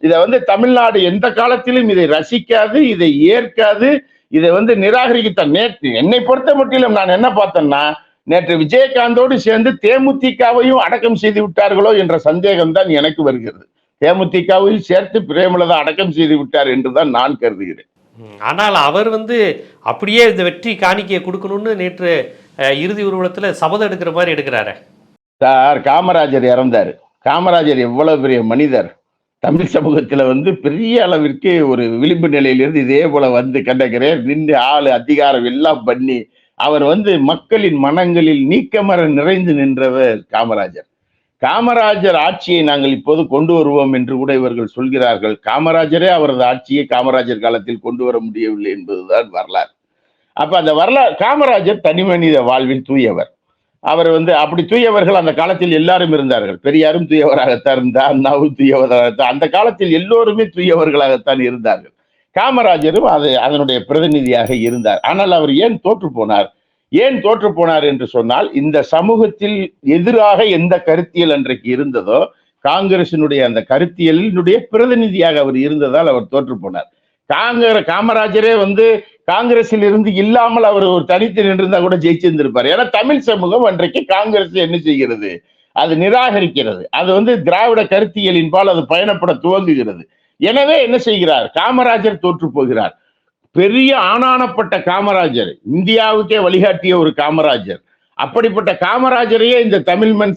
இதை தமிழ்நாடு எந்த காலத்திலும் இதை ரசிக்காது, இதை ஏற்காது, இதை நிராகரிக்கத்தான். நேற்று என்னை பொறுத்த மட்டிலும் நான் என்ன பார்த்தேன்னா, நேற்று விஜயகாந்தோடு சேர்ந்து தேமுதிகவையும் அடக்கம் செய்து விட்டார்களோ என்ற சந்தேகம் தான் எனக்கு வருகிறது. தேமுதிகவையும் சேர்த்து பிரேமலதா அடக்கம் செய்து விட்டார் என்றுதான் நான் கருதுகிறேன். ஆனால் அவர் அப்படியே இந்த வெற்றி காணிக்கையை கொடுக்கணும்னு நேற்று இறுதி ஊர்வலத்துல சபதம் எடுக்கிற மாதிரி எடுக்கிறாரு. சார், காமராஜர் இறந்தாரு. காமராஜர் எவ்வளவு பெரிய மனிதர். தமிழ் சமூகத்துல பெரிய அளவிற்கு ஒரு விளிம்பு நிலையிலிருந்து இதே போல கண்டகிறேன் நின்று ஆளு அதிகாரம் எல்லாம் பண்ணி அவர் மக்களின் மனங்களில் நீக்கமர நிறைந்து நின்றவர் காமராஜர். காமராஜர் ஆட்சியை நாங்கள் இப்போது கொண்டு வருவோம் என்று கூட இவர்கள் சொல்கிறார்கள். காமராஜரே அவரது ஆட்சியை காமராஜர் காலத்தில் கொண்டு வர முடியவில்லை என்பதுதான் வரலாறு. அப்ப அந்த வரலாறு, காமராஜர் தனி மனித வாழ்வில் தூயவர். அவர் அப்படி தூயவர்கள் அந்த காலத்தில் எல்லாரும் இருந்தார்கள். பெரியாரும் தூயவராகத்தான் இருந்தார், அண்ணாவும் தூயவராகத்தான், அந்த காலத்தில் எல்லோருமே தூயவர்களாகத்தான் இருந்தார்கள். காமராஜரும் அதனுடைய பிரதிநிதியாக இருந்தார். ஆனால் அவர் ஏன் தோற்று போனார் என்று சொன்னால், இந்த சமூகத்தில் எதிராக எந்த கருத்தியல் அன்றைக்கு இருந்ததோ காங்கிரசினுடைய அந்த கருத்தியலினுடைய பிரதிநிதியாக அவர் இருந்ததால் அவர் தோற்று போனார். காமராஜரே வந்து காங்கிரஸில் இருந்து இல்லாமல் அவர் ஒரு தனித்து நின்றிருந்தா கூட ஜெயிச்சிருந்திருப்பார். ஏன்னா தமிழ் சமூகம் அன்றைக்கு காங்கிரஸ் என்ன செய்கிறது, அது நிராகரிக்கிறது. அது வந்து திராவிட கருத்தியலின் பால் அது பயணப்பட துவங்குகிறது. எனவே என்ன செய்கிறார், காமராஜர் தோற்று போகிறார். பெரிய ஆனானப்பட்ட காமராஜர், இந்தியாவுக்கே வழிகாட்டிய ஒரு காமராஜர், அப்படிப்பட்ட காமராஜரையே இந்த தமிழ் மண்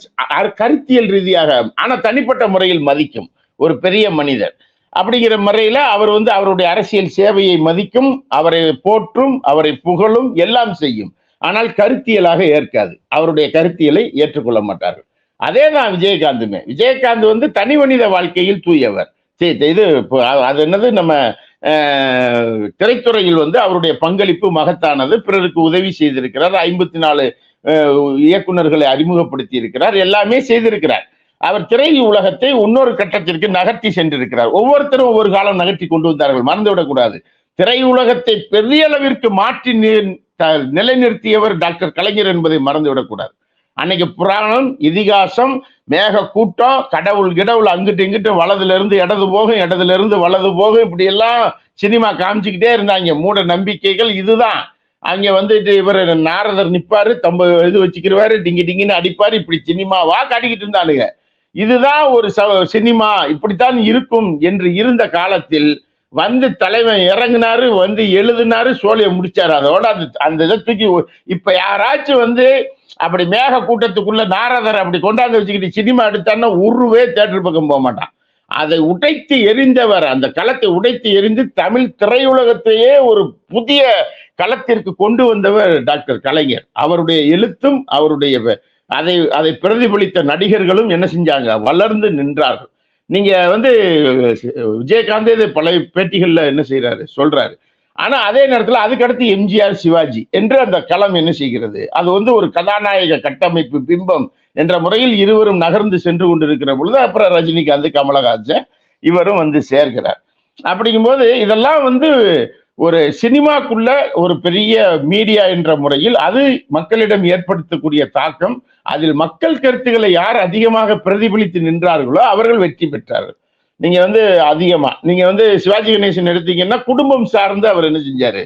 கருத்தியல் ரீதியாக ஆனா தனிப்பட்ட முறையில் மதிக்கும் ஒரு பெரிய மனிதர். அப்படிங்கிற முறையில அவர் வந்து அவருடைய அரசியல் சேவையை மதிக்கும், அவரை போற்றும், அவரை புகழும், எல்லாம் செய்யும். ஆனால் கருத்தியலாக ஏற்காது, அவருடைய கருத்தியலை ஏற்றுக்கொள்ள மாட்டார்கள். அதேதான் விஜயகாந்துமே. விஜயகாந்த் வந்து தனி மனித வாழ்க்கையில் தூயவர். இது அது என்னது, நம்ம திரைத்துறையில் வந்து அவருடைய பங்களிப்பு மகத்தானது. பிறருக்கு உதவி செய்திருக்கிறார், 54 இயக்குநர்களை அறிமுகப்படுத்தி இருக்கிறார், எல்லாமே செய்திருக்கிறார். அவர் திரை உலகத்தை இன்னொரு கட்டத்திற்கு நகர்த்தி சென்றிருக்கிறார். ஒவ்வொருத்தரும் ஒவ்வொரு காலம் நகர்த்தி கொண்டு வந்தார்கள், மறந்துவிடக்கூடாது. திரை உலகத்தை பெரிய அளவிற்கு மாற்றி நிலைநிறுத்தியவர் டாக்டர் கலைஞர் என்பதை மறந்துவிடக்கூடாது. அன்னைக்கு புராணம், இதிகாசம், மேக கூட்டம், கடவுள் அங்கிட்டு இங்கிட்டு வலதுல இருந்து இடது போகும், இடதுல இருந்து வலது போகும், இப்படி எல்லாம் சினிமா காமிச்சுக்கிட்டே இருந்தாங்க. மூட நம்பிக்கைகள் இதுதான். அங்க வந்துட்டு இவர் நாரதர் நிப்பாரு, இது வச்சுக்கிறவாரு, டிங்கி டிங்கின்னு அடிப்பாரு, இப்படி சினிமாவா காட்டிக்கிட்டு இருந்தானுங்க. இதுதான் ஒரு சினிமா, இப்படித்தான் இருக்கும் என்று இருந்த காலத்தில் வந்து தலைவன் இறங்கினாரு, வந்து எழுதினாரு, சோழிய முடிச்சாரு. அதோட அந்த இதை தூக்கி இப்ப யாராச்சும் வந்து அப்படி மேக கூட்டத்துக்குள்ள நாரதர் அப்படி கொண்டாந்து வச்சுக்கிட்டு சினிமா எடுத்தான்னா உருவே தேட்டர் பக்கம் போக மாட்டான். அதை உடைத்து எரிந்தவர், அந்த களத்தை உடைத்து எரிந்து தமிழ் திரையுலகத்தையே ஒரு புதிய களத்திற்கு கொண்டு வந்தவர் டாக்டர் கலைஞர். அவருடைய எழுத்தும் அவருடைய அதை பிரதிபலித்த நடிகர்களும் என்ன செஞ்சாங்க, வளர்ந்து நின்றார்கள். நீங்க வந்து விஜயகாந்தே பல பேட்டிகள்ல என்ன செய்யறாரு, சொல்றாரு. ஆனா அதே நேரத்தில் அதுக்கடுத்து எம்ஜிஆர், சிவாஜி என்று அந்த களம் என்ன செய்கிறது, அது வந்து ஒரு கதாநாயக கட்டமைப்பு பிம்பம் என்ற முறையில் இருவரும் நகர்ந்து சென்று கொண்டிருக்கிற பொழுது அப்புறம் ரஜினிகாந்த், கமலஹாசன் இவரும் வந்து சேர்க்கிறார். அப்படிங்கும்போது இதெல்லாம் வந்து ஒரு சினிமாக்குள்ள ஒரு பெரிய மீடியா என்ற முறையில் அது மக்களிடம் ஏற்படுத்தக்கூடிய தாக்கம், அதில் மக்கள் கருத்துக்களை யார் அதிகமாக பிரதிபலித்து நின்றார்களோ அவர்கள் வெற்றி பெற்றார்கள். நீங்க வந்து அதிகமா நீங்க வந்து சிவாஜி கணேசன் எடுத்தீங்கன்னா குடும்பம் சார்ந்து அவர் என்ன செஞ்சாரு,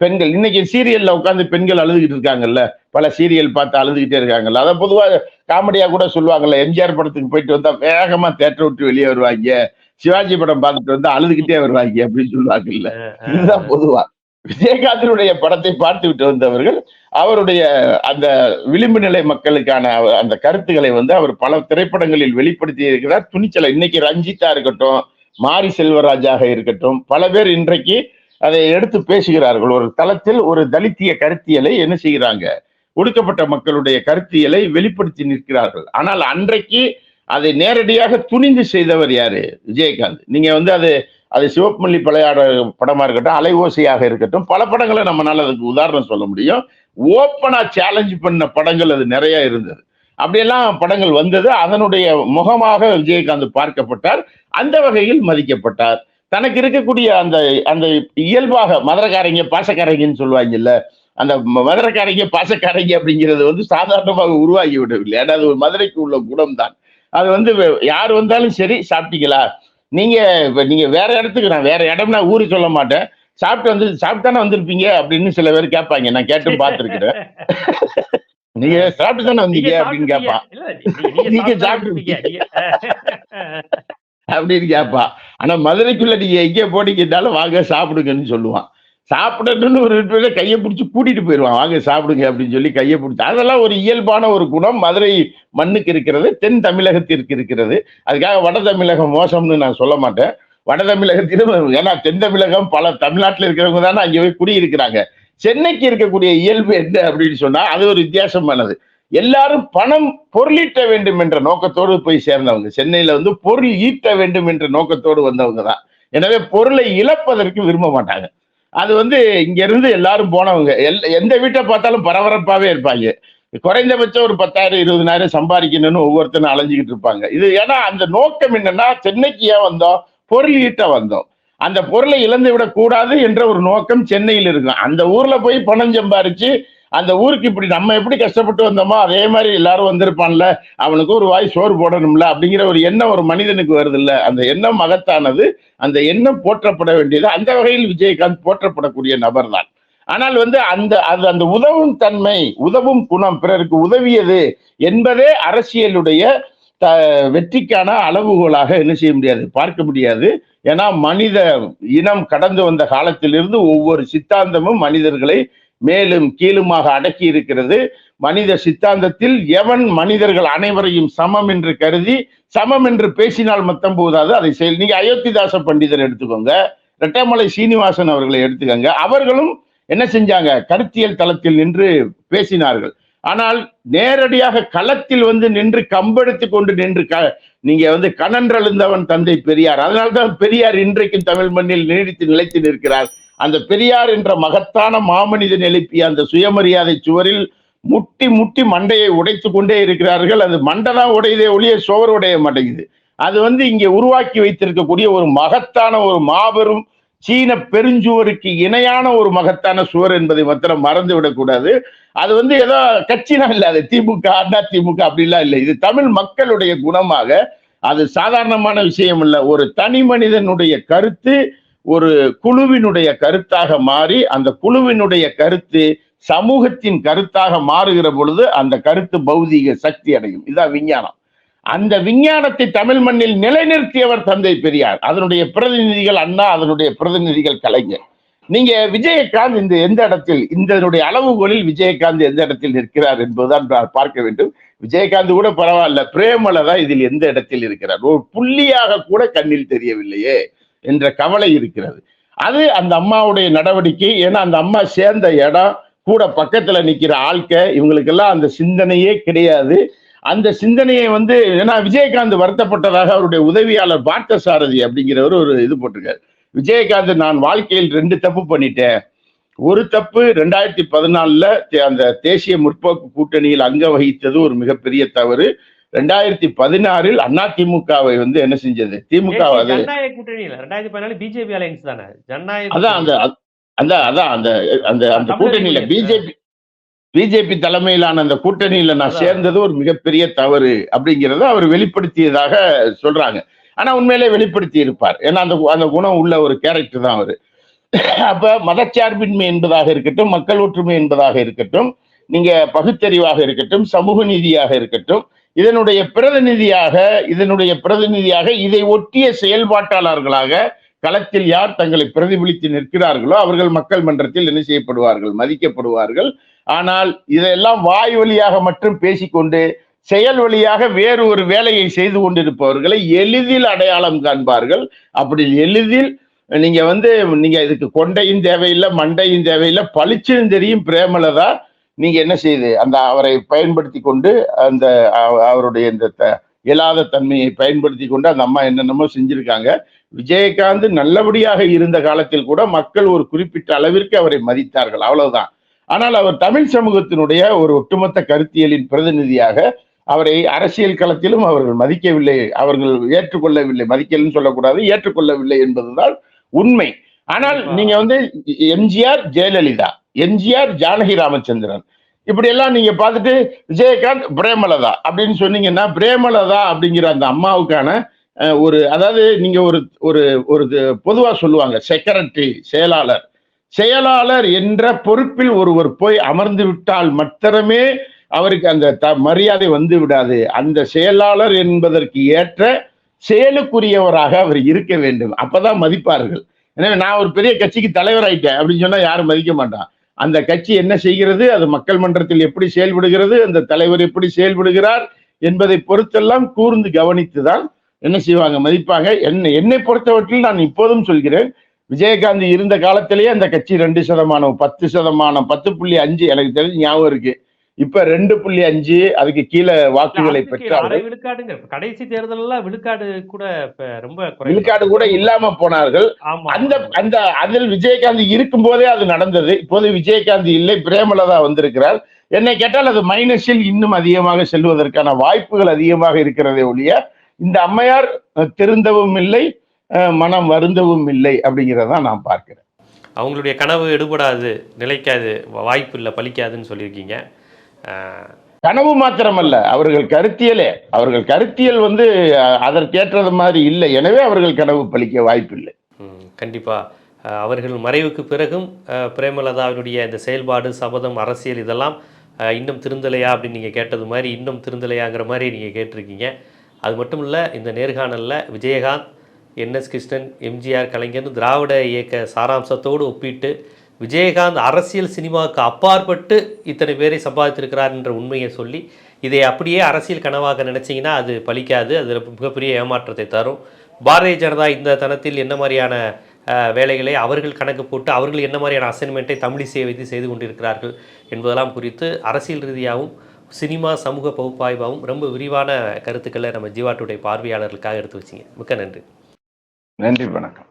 பெண்கள் இன்னைக்கு சீரியல்ல உட்காந்து பெண்கள் அழுதுகிட்டு இருக்காங்கல்ல, பல சீரியல் பார்த்து அழுதுகிட்டே இருக்காங்கல்ல. அதை பொதுவாக காமெடியா கூட சொல்லுவாங்கல்ல, எம்ஜிஆர் படத்துக்கு போயிட்டு வந்தா வேகமா தேட்டரை விட்டு வெளியே வருவாங்க, சிவாஜி படம் பார்த்துட்டு வந்து அழுதுகிட்டே வருவாங்க அப்படின்னு சொல்லுவாங்கல்ல. இதுதான் பொதுவா. விஜயகாந்தனுடைய படத்தை பார்த்து விட்டு வந்தவர்கள் அவருடைய அந்த விளிம்பு நிலை மக்களுக்கான அந்த கருத்துக்களை வந்து அவர் பல திரைப்படங்களில் வெளிப்படுத்தி இருக்கிறார். துணிச்சலை இன்னைக்கு ரஞ்சிதா இருக்கட்டும், மாரி செல்வராஜாக இருக்கட்டும், பல பேர் இன்றைக்கு அதை எடுத்து பேசுகிறார்கள். ஒரு தளத்தில் ஒரு தலித்திய கருத்தியலை என்ன செய்கிறாங்க, ஒடுக்கப்பட்ட மக்களுடைய கருத்தியலை வெளிப்படுத்தி நிற்கிறார்கள். ஆனால் அன்றைக்கு அதை நேரடியாக துணிந்து செய்தவர் யாரு, விஜயகாந்த். நீங்க வந்து அது சிவப்புமல்லி பழையாட படமா இருக்கட்டும், அலைவோசையாக இருக்கட்டும், பல படங்களை நம்மளால அதுக்கு உதாரணம் சொல்ல முடியும். ஓப்பனா சேலஞ்ச் பண்ண படங்கள் அது நிறைய இருந்தது. அப்படியெல்லாம் படங்கள் வந்தது. அதனுடைய முகமாக விஜயகாந்த் பார்க்கப்பட்டார், அந்த வகையில் மதிக்கப்பட்டார். தனக்கு இருக்கக்கூடிய அந்த அந்த இயல்பாக மதுரக்காரங்க பாசக்காரங்கன்னு சொல்லுவாங்கல்ல, அந்த மதுரக்காரங்க பாசக்காரங்க அப்படிங்கிறது வந்து சாதாரணமாக உருவாகி விடவில்லை. ஏன்னா அது ஒரு மதுரைக்கு உள்ள குணம் தான். அது வந்து யார் வந்தாலும் சரி, சாப்பிட்டீங்களா, நீங்க வேற இடத்துக்கு, நான் வேற இடம்னா ஊரு சொல்ல மாட்டேன், சாப்பிட்டானே வந்திருப்பீங்க அப்படின்னு சில பேர் கேட்பாங்க. நான் கேட்டும் பார்த்திருக்கிறேன். நீங்க சாப்பிட்டு தானே வந்தீங்க அப்படின்னு கேட்பான். நீங்க சாப்பிட்டு அப்படின்னு கேட்பான். ஆனா மதுரைக்குள்ள நீங்க எங்கே போனீங்கன்னாலும் வாங்க சாப்பிடுங்கன்னு சொல்லுவான். சாப்பிடணும்னு ஒரு கையை பிடிச்சி கூட்டிட்டு போயிடுவான், வாங்க சாப்பிடுங்க அப்படின்னு சொல்லி கையை பிடிச்சி. அதெல்லாம் ஒரு இயல்பான ஒரு குணம் மதுரை மண்ணுக்கு இருக்கிறது, தென் தமிழகத்திற்கு இருக்கிறது. அதுக்காக வட தமிழகம் மோசம்னு நான் சொல்ல மாட்டேன். வட தமிழகத்திலும், ஏன்னா தென் தமிழகம் பல தமிழ்நாட்டில் இருக்கிறவங்க தானே அங்கே போய் குடியிருக்கிறாங்க. சென்னைக்கு இருக்கக்கூடிய இயல்பு என்ன அப்படின்னு சொன்னா அது ஒரு வித்தியாசமானது. எல்லாரும் பணம் பொருளீட்ட வேண்டும் என்ற நோக்கத்தோடு போய் சேர்ந்தவங்க. சென்னையில வந்து பொருள் ஈட்ட வேண்டும் என்ற நோக்கத்தோடு வந்தவங்க தான். எனவே பொருளை இழப்பதற்கு விரும்ப மாட்டாங்க. அது வந்து இங்க இருந்து எல்லாரும் போனவங்க. எந்த வீட்டை பார்த்தாலும் பரபரப்பாவே இருப்பாங்க. குறைந்தபட்சம் ஒரு 10,000 20,000 சம்பாதிக்கணும்னு ஒவ்வொருத்தரும் அலைஞ்சுக்கிட்டு இருப்பாங்க. இது ஏன்னா அந்த நோக்கம் என்னன்னா, சென்னைக்கு ஏன் வந்தோம், பொருள் ஈட்ட வந்தோம், அந்த பொருளை இழந்து விடக் கூடாது என்ற ஒரு நோக்கம் சென்னையில் இருக்கும். அந்த ஊர்ல போய் பணம் சம்பாரிச்சு அந்த ஊருக்கு இப்படி நம்ம எப்படி கஷ்டப்பட்டு வந்தோமோ அதே மாதிரி எல்லாரும் வந்திருப்பான்ல, அவனுக்கு ஒரு வாய் சோறு போடணும்ல அப்படிங்கிற ஒரு எண்ணம் ஒரு மனிதனுக்கு வருது இல்ல. அந்த எண்ணம் மகத்தானது. அந்த எண்ணம் போற்றப்பட வேண்டியது. அந்த வகையில் விஜயகாந்த் போற்றப்படக்கூடிய நபர் தான். ஆனால் அந்த உதவும் தன்மை, உதவும் குணம், பிறருக்கு உதவியது என்பதே அரசியலுடைய வெற்றிக்கான அளவுகோலாக என்ன செய்ய முடியாது, பார்க்க முடியாது. ஏன்னா மனித இனம் கடந்து வந்த காலத்திலிருந்து ஒவ்வொரு சித்தாந்தமும் மனிதர்களை மேலும் கீழுமாக அடக்கி இருக்கிறது. மனித சித்தாந்தத்தில் எவன் மனிதர்கள் அனைவரையும் சமம் என்று கருதி சமம் என்று பேசினால் மொத்தம் போதாது, அதை செயல். நீங்க அயோத்திதாச பண்டிதர் எடுத்துக்கோங்க, ரெட்டமலை சீனிவாசன் அவர்களை எடுத்துக்கோங்க. அவர்களும் என்ன செஞ்சாங்க, கருத்தியல் தளத்தில் நின்று பேசினார்கள். ஆனால் நேரடியாக களத்தில் நின்று கம்பெடுத்து கொண்டு நின்று நீங்க கனன்றெழுந்தவன் தந்தை பெரியார். அதனால்தான் பெரியார் இன்றைக்கும் தமிழ் மண்ணில் நீடித்து நிலைத்து நிற்கிறார். அந்த பெரியார் என்ற மகத்தான மாமனிதன் எழுப்பிய அந்த சுயமரியாதை சுவரில் முட்டி முட்டி மண்டையை உடைத்து கொண்டே இருக்கிறார்கள். அது மண்டை தான் உடையதே ஒழிய சுவர் உடைய மாட்டேங்குது. அது இங்கே உருவாக்கி வைத்திருக்கக்கூடிய ஒரு மகத்தான ஒரு மாபெரும் சீன பெருஞ்சுவருக்கு இணையான ஒரு மகத்தான சுவர் என்பதை மாத்திரம் மறந்து விடக்கூடாது. அது ஏதோ கட்சிலாம் இல்லை, அது திமுக அண்ணா திமுக அப்படிலாம் இல்லை. இது தமிழ் மக்களுடைய குணமாக, அது சாதாரணமான விஷயம் இல்லை. ஒரு தனி மனிதனுடைய கருத்து ஒரு குழுவினுடைய கருத்தாக மாறி அந்த குழுவினுடைய கருத்து சமூகத்தின் கருத்தாக மாறுகிற பொழுது அந்த கருத்து பௌதீக சக்தி அடையும். இதுதான் விஞ்ஞானம். அந்த விஞ்ஞானத்தை தமிழ் மண்ணில் நிலைநிறுத்தியவர் தந்தை பெரியார். அதனுடைய பிரதிநிதிகள் அண்ணா, அதனுடைய பிரதிநிதிகள் கலைஞர். நீங்க விஜயகாந்த் இந்த எந்த இடத்தில், இந்த அளவுகோலில் விஜயகாந்த் எந்த இடத்தில் நிற்கிறார் என்பதுதான் பார்க்க வேண்டும். விஜயகாந்த் கூட பரவாயில்ல, பிரேமலதா இதில் எந்த இடத்தில் இருக்கிறார், ஒரு புள்ளியாக கூட கண்ணில் தெரியவில்லையே என்ற கவலை இருக்கிறது. அது அந்த அம்மாவுடைய நடவடிக்கை. ஏன்னா அந்த அம்மா சேர்ந்த இடம் கூட பக்கத்துல நிக்கிற ஆட்க இவங்களுக்கெல்லாம் அந்த சிந்தனையே கிடையாது. அந்த சிந்தனையை ஏன்னா விஜயகாந்த் வருத்தப்பட்டதாக அவருடைய உதவியாளர் பார்த்தசாரதி அப்படிங்கிறவர் ஒரு இது போட்டிருக்காரு. விஜயகாந்த், நான் வாழ்க்கையில் 2 தப்பு பண்ணிட்டேன். ஒரு தப்பு 2014 அந்த தேசிய முற்போக்கு கூட்டணியில் அங்க வகித்தது ஒரு மிகப்பெரிய தவறு. 2016 அதிமுகவை என்ன செஞ்சது, திமுக ஜனநாயக கூட்டணியில 2014 பிஜேபி அலையன்ஸ் தானே ஜனநாயக. அதான் அந்த கூட்டணியில பிஜேபி தலைமையிலான அந்த கூட்டணியில நான் சேர்ந்தது ஒரு மிகப்பெரிய தவறு அப்படிங்கிறத அவர் வெளிப்படுத்தியதாக சொல்றாங்க. ஆனா உண்மையிலே வெளிப்படுத்தி இருப்பார். ஏன்னா அந்த குணம் உள்ள ஒரு கேரக்டர் தான் அவரு. அப்ப மதச்சார்பின்மை என்பதாக இருக்கட்டும், மக்கள் ஒற்றுமை என்பதாக இருக்கட்டும், நீங்க பகுத்தறிவாக இருக்கட்டும், சமூக நீதியாக இருக்கட்டும், இதனுடைய பிரதிநிதியாக இதை ஒட்டிய செயல்பாட்டாளர்களாக களத்தில் யார் தங்களை பிரதிபலித்து நிற்கிறார்களோ அவர்கள் மக்கள் மன்றத்தில் என்ன செய்யப்படுவார்கள், மதிக்கப்படுவார்கள். ஆனால் இதெல்லாம் வாய் வழியாக மட்டும் பேசிக்கொண்டு செயல் வழியாக வேறு ஒரு வேலையை செய்து கொண்டிருப்பவர்களை எளிதில் அடையாளம் காண்பார்கள். அப்படி எளிதில் நீங்க இதுக்கு கொண்டையும் தேவையில்லை, மண்டையும் தேவையில்லை, பளிச்சுன்னு தெரியும் பிரேமலதா. நீங்க என்ன செய்து அவரை பயன்படுத்தி கொண்டு அவருடைய இந்த இயலாத தன்மையை பயன்படுத்தி கொண்டு அந்த அம்மா என்னென்னமோ செஞ்சிருக்காங்க. விஜயகாந்த் நல்லபடியாக இருந்த காலத்தில் கூட மக்கள் ஒரு குறிப்பிட்ட அளவிற்கு அவரை மதித்தார்கள், அவ்வளவுதான். ஆனால் அவர் தமிழ் சமூகத்தினுடைய ஒரு ஒட்டுமொத்த கருத்தியலின் பிரதிநிதியாக அவரை அரசியல் களத்திலும் அவர்கள் மதிக்கவில்லை, அவர்கள் ஏற்றுக்கொள்ளவில்லை. மதிக்கலன்னு சொல்லக்கூடாது, ஏற்றுக்கொள்ளவில்லை என்பதுதான் உண்மை. ஆனால் நீங்க எம்ஜிஆர் ஜெயலலிதா, எம்ஜிஆர் ஜானகி ராமச்சந்திரன், இப்படி எல்லாம் நீங்க பார்த்துட்டு விஜயகாந்த் பிரேமலதா அப்படின்னு சொன்னீங்கன்னா, பிரேமலதா அப்படிங்கிற அந்த அம்மாவுக்கான அதாவது நீங்க ஒரு பொதுவா சொல்லுவாங்க செக்ரட்டரி, செயலாளர் என்ற பொறுப்பில் ஒருவர் போய் அமர்ந்து விட்டால் மாத்திரமே அவருக்கு அந்த மரியாதை வந்து விடாது. அந்த செயலாளர் என்பதற்கு ஏற்ற செயலுக்குரியவராக அவர் இருக்க வேண்டும், அப்பதான் மதிப்பார்கள். எனவே நான் ஒரு பெரிய கட்சிக்கு தலைவர் ஆயிட்டேன் அப்படின்னு சொன்னா யாரும் மதிக்க மாட்டான். அந்த கட்சி என்ன செய்கிறது, அது மக்கள் மன்றத்தில் எப்படி செயல்படுகிறது, அந்த தலைவர் எப்படி செயல்படுகிறார் என்பதை பொறுத்தெல்லாம் கூர்ந்து கவனித்துதான் என்ன செய்வாங்க, மதிப்பாங்க. என்னை பொறுத்தவற்றில் நான் இப்போதும் சொல்கிறேன், விஜயகாந்த் இருந்த காலத்திலேயே அந்த கட்சி 2%, 10%, 10.5 எனக்கு தெரிஞ்சு ஞாபகம் இருக்கு. இப்ப 2.5 அதுக்கு கீழே வாக்குகளை பெற்றார்கள். கடைசி தேர்தல் விழுக்காடு கூட ரொம்ப விழுக்காடு கூட இல்லாம போனார்கள். அதில் விஜயகாந்த் இருக்கும் போதே அது நடந்தது. இப்போது விஜயகாந்த் இல்லை, பிரேமலதா வந்திருக்கிறார். என்னை கேட்டால் அது மைனஸில் இன்னும் அதிகமாக செல்வதற்கான வாய்ப்புகள் அதிகமாக இருக்கிறதே ஒழிய இந்த அம்மையார் திருந்தவும் இல்லை, மனம் வருந்தவும் இல்லை அப்படிங்கிறதான் நான் பார்க்கிறேன். அவங்களுடைய கனவு எடுபடாது, நிலைக்காது, வாய்ப்பு இல்லை, பலிக்காதுன்னு சொல்லியிருக்கீங்க. கனவு மாத்திரமல்ல, அவர்கள் கருத்தியல் வந்து அதற்கேற்றது மாதிரி இல்லை. எனவே அவர்கள் கனவு பலிக்க வாய்ப்பில்லை. கண்டிப்பாக அவர்கள் மறைவுக்கு பிறகும் பிரேமலதாவினுடைய இந்த செயல்பாடு, சபதம், அரசியல் இதெல்லாம் இன்னும் திருந்தலையா அப்படின்னு நீங்கள் கேட்டது மாதிரி இன்னும் திருந்தலையாங்கிற மாதிரி நீங்கள் கேட்டிருக்கீங்க. அது மட்டும் இல்லை, இந்த நேர்காணலில் விஜயகாந்த், என்எஸ் கிருஷ்ணன், எம்ஜிஆர், கலைஞர் திராவிட இயக்க சாராம்சத்தோடு ஒப்பிட்டு விஜயகாந்த் அரசியல் சினிமாவுக்கு அப்பாற்பட்டு இத்தனை பேரை சம்பாதித்திருக்கிறார் என்ற உண்மையை சொல்லி, இதை அப்படியே அரசியல் கனவாக நினச்சிங்கன்னா அது பலிக்காது, அது மிகப்பெரிய ஏமாற்றத்தை தரும். பாரதிய ஜனதா இந்த தனத்தில் என்ன மாதிரியான வேலைகளை அவர்கள் கணக்கு போட்டு அவர்கள் என்ன மாதிரியான அசைன்மெண்ட்டை தமிழிசையை வைத்து செய்து கொண்டிருக்கிறார்கள் என்பதெல்லாம் குறித்து அரசியல் ரீதியாகவும் சினிமா சமூக பகுப்பாய்வாகவும் ரொம்ப விரிவான கருத்துக்களை நம்ம ஜீவா டுடே பார்வையாளர்களுக்காக எடுத்து வச்சிங்க. மிக்க நன்றி. நன்றி, வணக்கம்.